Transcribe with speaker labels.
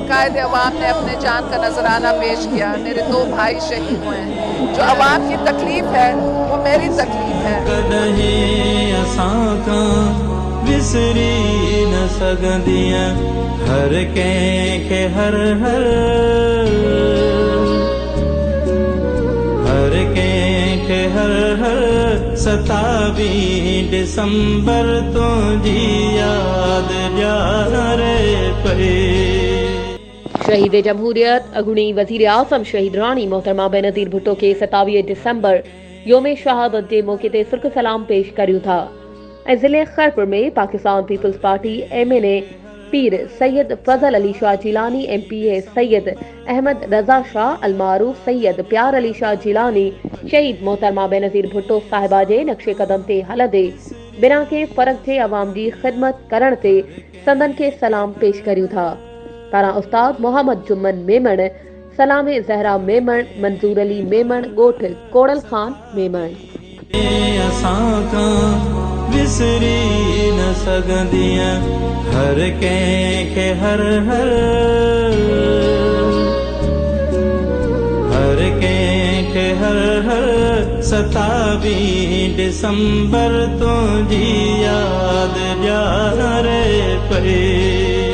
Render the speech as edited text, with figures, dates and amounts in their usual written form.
Speaker 1: कायद अवाम ने अपने जान का नजराना पेश किया। मेरे 2 भाई शहीद हुए हैं। जो अवाम की तकलीफ है वो मेरी तकलीफ है।
Speaker 2: कदहीं असां खां विसरी न सघंदियां हर कंहिंखे हर कंहिंखे हर 27 दिसंबर तुंहिंजी यादि ॾियारे पई।
Speaker 3: शहीद जमहूरियत अगुणी वज़ीर आज़म शहीद रानी मोहतरमा बेनज़ीर भुट्टो के 27 दिसंबर योम शहादत के मौके ते सुर्ख सलाम पेश करियूं था। ज़िले खैरपुर में पाकिस्तान पीपल्स पार्टी MNA पीर सैयद फजल अली शाह जिलानी, MPA सैयद अहमद रजा शाह, अलमारूफ सैयद प्यार अली शाह जिलानी शहीद मोहतरमा बेनज़ीर भुट्टो साहिबा जे नक्शे कदम ते हलंदे बिना के फर्क जे अवाम जी ख़िदमत करण ते संदन के सलाम पेश करियूं था। पारां उस्ताद मोहम्मद जुम्मन मेमण, सलामे ज़हरा मेमण, मंजूर अली मेमण, ॻोठ कोड़ल खान मेमण।
Speaker 2: विसरी न सघंदियां हर कंहिंखे हर कंहिंखे हर 27 दिसंबर तुंहिंजी यादि ॾियारे पई।